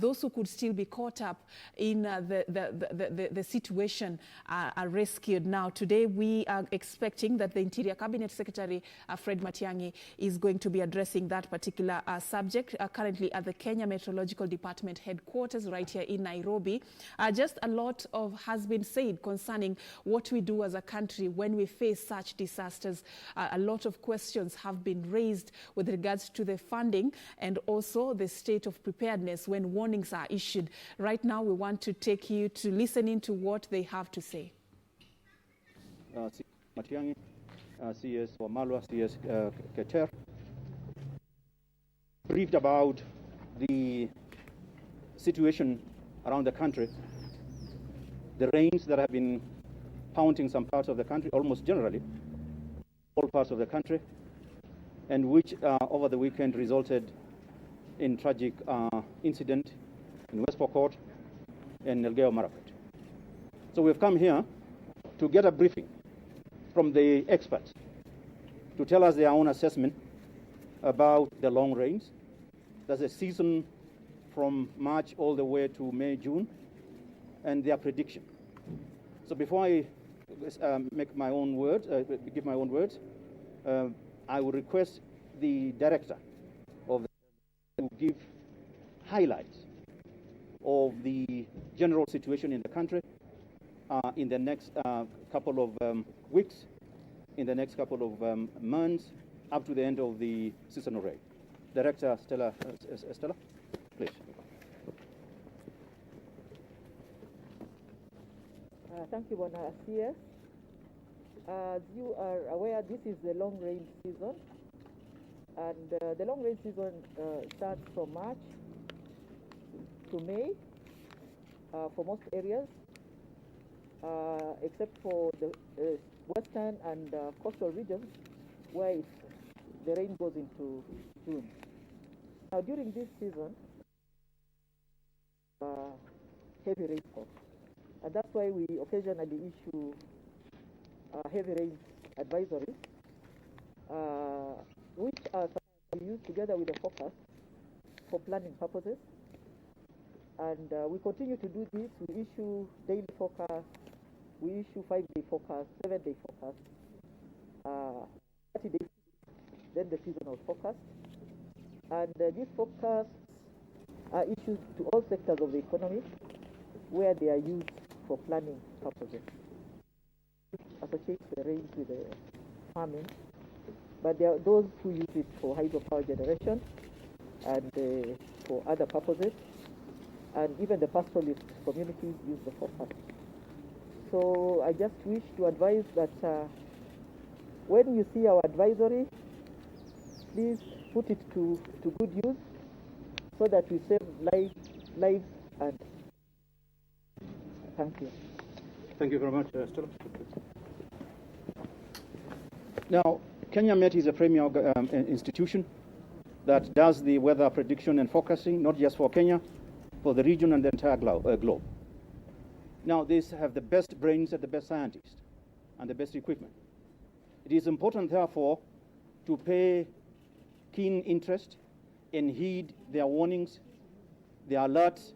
those who could still be caught up in the situation are rescued. Now, today we are expecting that the Interior Cabinet Secretary, Fred Matiang'i, is going to be addressing that particular subject currently at the Kenya Meteorological Department headquarters right here in Nairobi. Just a lot has been said concerning what we do as a country when we face such disasters. A lot of questions have been raised with regards to the funding and also the state of preparedness when warnings are issued. Right now, we want to take you to listen into what they have to say. Matiang'i, CS Wamalwa, CS Keter, briefed about the situation around the country, the rains that have been pounding some parts of the country, almost generally, all parts of the country, and which over the weekend resulted in tragic incident in West Pokot and Elgeyo Marakwet. So we've come here to get a briefing from the experts to tell us their own assessment about the long rains. There's a season from March all the way to May, June, and their prediction. So before I make my own words, give my own words, I will request the director of to give highlights of the general situation in the country in the next couple of weeks, in the next couple of months, up to the end of the seasonal rain. Director Stella, please. Thank you, Bwana CS. As you are aware, this is the long rain season, and the long rain season starts from March to May for most areas, except for the western and coastal regions where the rain goes into June. Now, during this season, heavy rainfall, and that's why we occasionally issue heavy rain advisories, which are used together with the forecast for planning purposes. And we continue to do this. We issue daily forecast, we issue 5-day forecast, 7-day forecast, 30 days, then the seasonal forecast. And these forecasts are issued to all sectors of the economy where they are used for planning purposes. Associates the rains with the farming, but there are those who use it for hydropower generation and for other purposes, and even the pastoralist communities use the forecast. So I just wish to advise that when you see our advisory, please put it to good use so that we save lives and thank you. Thank you very much, Stella. Now, Kenya Met is a premier institution that does the weather prediction and forecasting, not just for Kenya, for the region and the entire globe. Now, these have the best brains and the best scientists and the best equipment. It is important, therefore, to pay keen interest and heed their warnings, their alerts,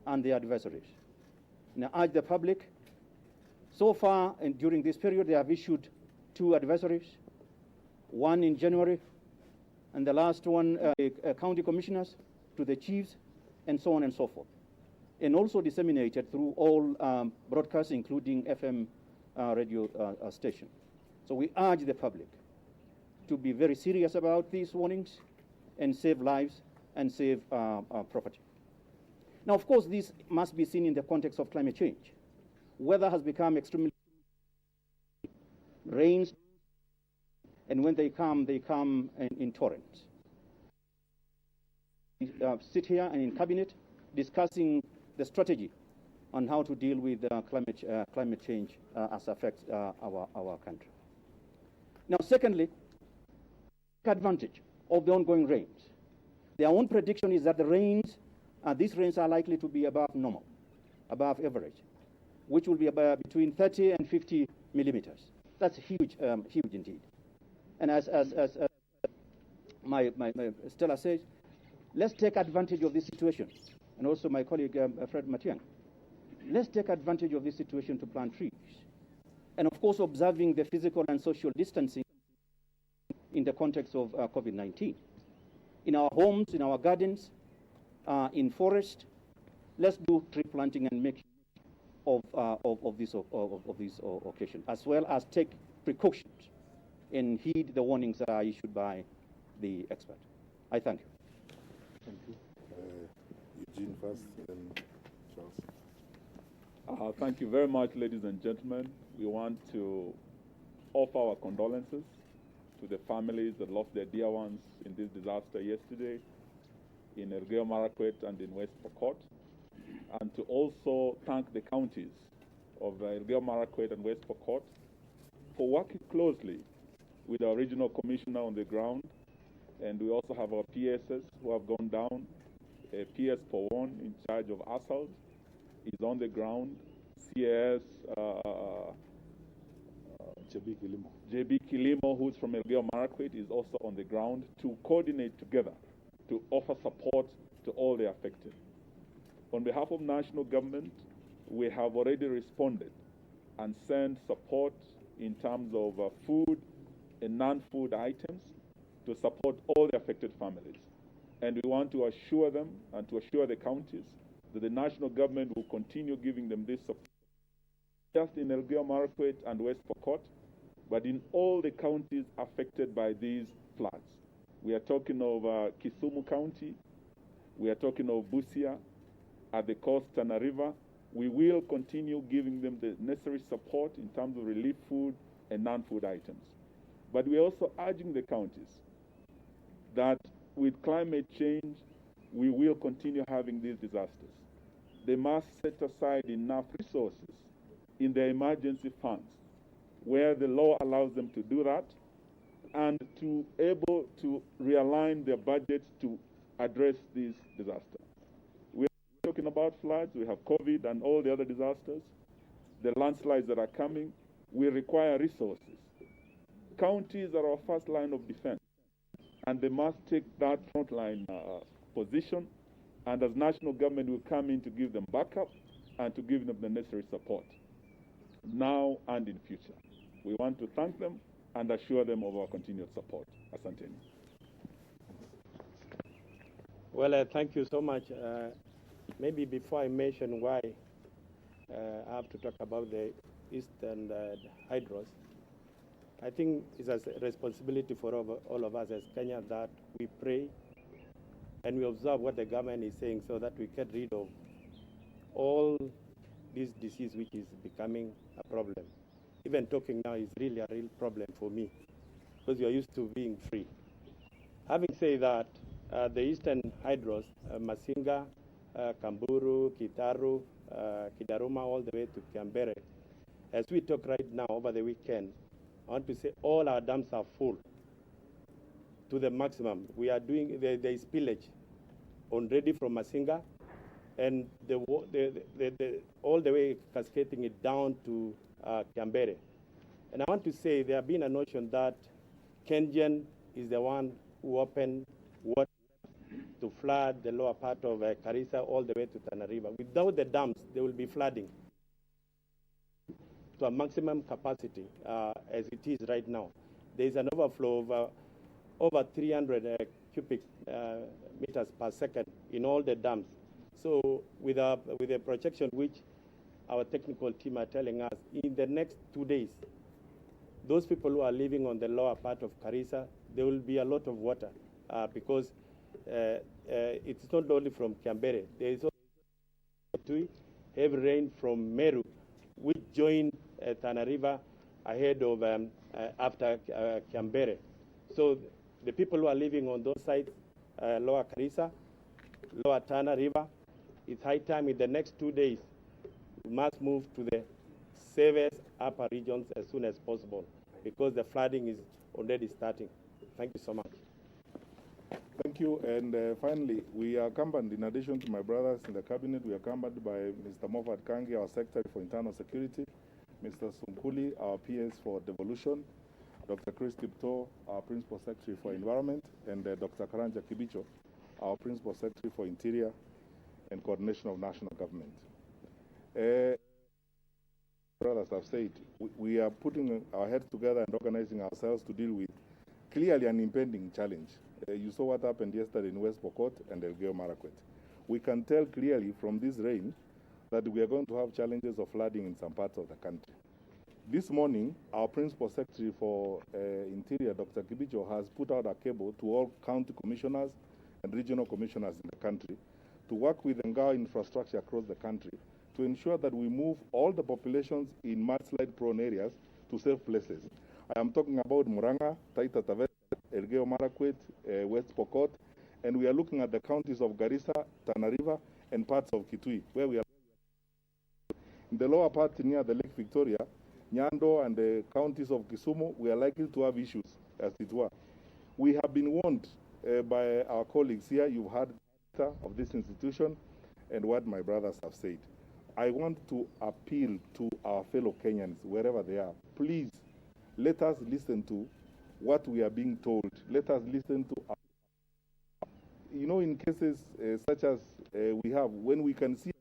and their advisories. Now, I urge the public, so far and during this period, they have issued 2 advisories, one in January, and the last one, county commissioners to the chiefs, and so on and so forth, and also disseminated through all broadcasts, including FM radio station. So we urge the public to be very serious about these warnings and save lives and save property. Now, of course, this must be seen in the context of climate change. Weather has become extremely rains, and when they come in torrents. We sit here and in cabinet discussing the strategy on how to deal with climate change as affects our country. Now, secondly, take advantage of the ongoing rains. Their own prediction is that the rains, these rains are likely to be above normal, above average, which will be about between 30 and 50 millimeters. That's huge, huge indeed. And as my Stella says, let's take advantage of this situation. And also my colleague Fred Matiang'i, let's take advantage of this situation to plant trees. And of course, observing the physical and social distancing in the context of COVID-19. In our homes, in our gardens, in forest, let's do tree planting and make of this occasion, as well as take precautions and heed the warnings that are issued by the expert. I thank you. Thank you. Eugene first, then Charles. Thank you very much, ladies and gentlemen. We want to offer our condolences to the families that lost their dear ones in this disaster yesterday in Elgeyo Marakwet and in West Pokot, and to also thank the counties of Elgeyo Marakwet and West Pokot for working closely with our regional commissioner on the ground. And we also have our PSs who have gone down. PS Powon, in charge of assault, is on the ground. CAS JB Kilimo, who's from Elgeyo Marakwet, is also on the ground to coordinate together to offer support to all the affected. On behalf of national government, we have already responded and sent support in terms of food and non-food items to support all the affected families. And we want to assure them and to assure the counties that the national government will continue giving them this support, just in Elgeyo Marakwet and West Pokot, but in all the counties affected by these floods. We are talking of Kisumu County, we are talking of Busia, at the coast, Tana River. We will continue giving them the necessary support in terms of relief food and non-food items. But we're also urging the counties that with climate change, we will continue having these disasters. They must set aside enough resources in their emergency funds where the law allows them to do that, and to able to realign their budgets to address these disasters. We're talking about floods, we have COVID and all the other disasters, the landslides that are coming. We require resources. Counties are our first line of defense, and they must take that frontline position, and as national government will come in to give them backup and to give them the necessary support, now and in future. We want to thank them and assure them of our continued support. Asanteni. Well, thank you so much. Maybe before I mention why I have to talk about the Eastern Hydros, I think it's a responsibility for all of us as Kenya that we pray and we observe what the government is saying so that we get rid of all this disease which is becoming a problem. Even talking now is really a real problem for me because you are used to being free. Having said that, the Eastern Hydros, Masinga, Kamburu, Kitaru, Kidaruma, all the way to Kiambere, as we talk right now over the weekend, I want to say all our dams are full to the maximum. We are doing the spillage already from Masinga, and all the way cascading it down to Kiambere. And I want to say there have been a notion that Kenyan is the one who opened water to flood the lower part of Karisa all the way to Tana River. Without the dams, there will be flooding to a maximum capacity as it is right now. There is an overflow of over 300 cubic meters per second in all the dams. So with a projection which our technical team are telling us, in the next 2 days, those people who are living on the lower part of Karisa, there will be a lot of water because it's not only from Kiambere. There is also heavy rain from Meru, which join Tana River ahead of after Kiambere. So the people who are living on those sides, lower Karisa, lower Tana River, it's high time in the next 2 days we must move to the safest upper regions as soon as possible because the flooding is already starting. Thank you so much. Thank you. And finally, we are accompanied, in addition to my brothers in the cabinet, we are accompanied by Mr. Moffat Kangi, our Secretary for Internal Security, Mr. Sunkuli, our PS for Devolution, Dr. Chris Kipto, our Principal Secretary for Environment, and Dr. Karanja Kibicho, our Principal Secretary for Interior and Coordination of National Government. Brothers have said, we are putting our heads together and organizing ourselves to deal with clearly an impending challenge. You saw what happened yesterday in West Pokot and Elgeyo Marakwet. We can tell clearly from this rain that we are going to have challenges of flooding in some parts of the country. This morning, our Principal Secretary for Interior, Dr. Kibicho, has put out a cable to all county commissioners and regional commissioners in the country to work with Ngao infrastructure across the country to ensure that we move all the populations in mudslide-prone areas to safe places. I am talking about Muranga, Taita Taveta, Elgeyo Marakwet, West Pokot, and we are looking at the counties of Garissa, Tana River, and parts of Kitui, where we are. In the lower part near the Lake Victoria, Nyando and the counties of Kisumu, we are likely to have issues, as it were. We have been warned by our colleagues here. You've heard of this institution and what my brothers have said. I want to appeal to our fellow Kenyans, wherever they are. Please, let us listen to what we are being told. Let us listen to our, in cases such as we have, when we can see,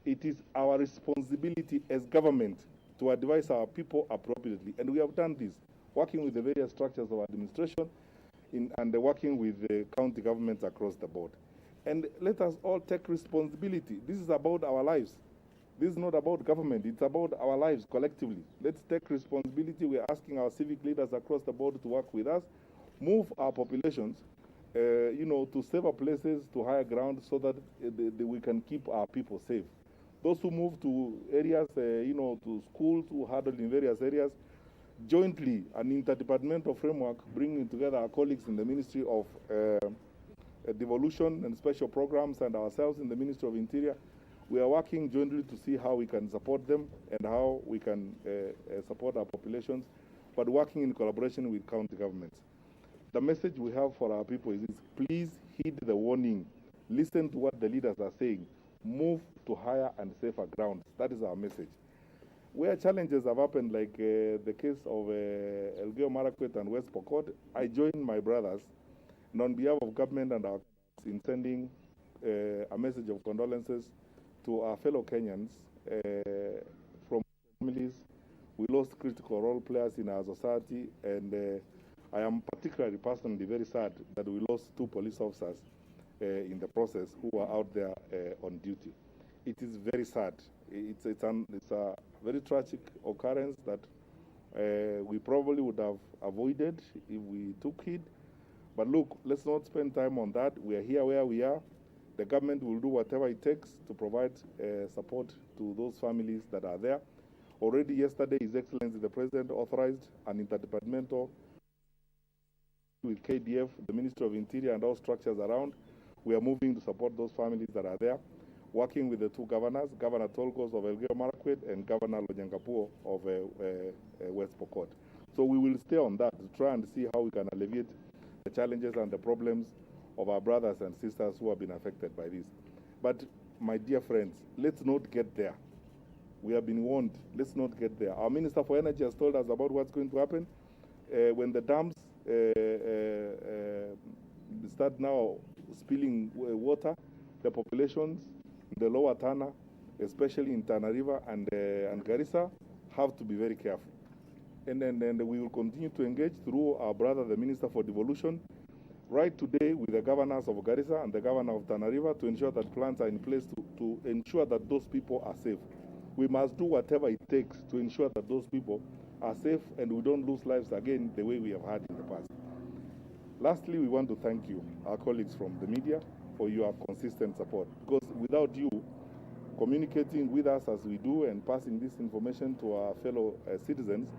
it is our responsibility as government to advise our people appropriately. And we have done this, working with the various structures of administration and working with the county governments across the board. And let us all take responsibility. This is about our lives. This is not about government. It's about our lives collectively. Let's take responsibility. We're asking our civic leaders across the board to work with us, move our populations, to safer places, to higher ground, so that we can keep our people safe. Those who move to areas, to schools, who huddle in various areas, jointly, an interdepartmental framework, bringing together our colleagues in the Ministry of Devolution and Special Programs and ourselves in the Ministry of Interior, we are working jointly to see how we can support them and how we can support our populations, but working in collaboration with county governments. The message we have for our people is this: please heed the warning. Listen to what the leaders are saying. Move to higher and safer grounds. That is our message. Where challenges have happened, like the case of Elgeyo Marakwet and West Pokot, I join my brothers, and on behalf of government and our in sending a message of condolences to our fellow Kenyans from families. We lost critical role players in our society, and I am particularly personally very sad that we lost 2 police officers in the process who were out there on duty. It is very sad. It's a very tragic occurrence that we probably would have avoided if we took heed. But look, let's not spend time on that. We are here where we are. The government will do whatever it takes to provide support to those families that are there. Already yesterday, His Excellency the President authorized an interdepartmental with KDF, the Ministry of Interior, and all structures around. We are moving to support those families that are there, working with the 2 governors, Governor Tolgos of Elgeyo Marakwet and Governor Lonyangapuo of West Pokot. So we will stay on that to try and see how we can alleviate the challenges and the problems of our brothers and sisters who have been affected by this. But my dear friends, let's not get there. We have been warned, let's not get there. Our Minister for Energy has told us about what's going to happen when the dams start now spilling water. The populations in the lower Tana, especially in Tana River and Garissa, have to be very careful. And we will continue to engage through our brother, the Minister for Devolution, right today with the governors of Garissa and the governor of Tana River to ensure that plans are in place to ensure that those people are safe. We must do whatever it takes to ensure that those people are safe and we don't lose lives again the way we have had in the past. Lastly, we want to thank you, our colleagues from the media, for your consistent support. Because without you communicating with us as we do and passing this information to our fellow citizens,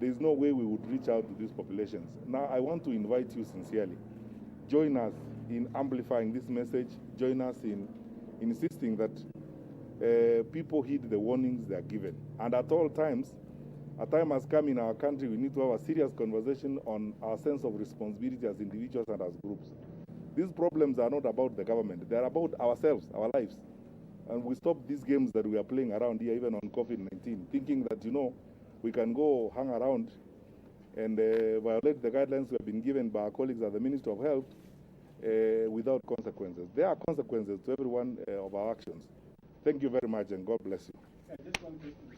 there is no way we would reach out to these populations. Now, I want to invite you sincerely. Join us in amplifying this message. Join us in insisting that people heed the warnings they are given. And at all times, a time has come in our country, we need to have a serious conversation on our sense of responsibility as individuals and as groups. These problems are not about the government. They are about ourselves, our lives. And we stop these games that we are playing around here, even on COVID-19, thinking that, we can go hang around and violate the guidelines we have been given by our colleagues at the Ministry of Health without consequences. There are consequences to every one of our actions. Thank you very much, and God bless you.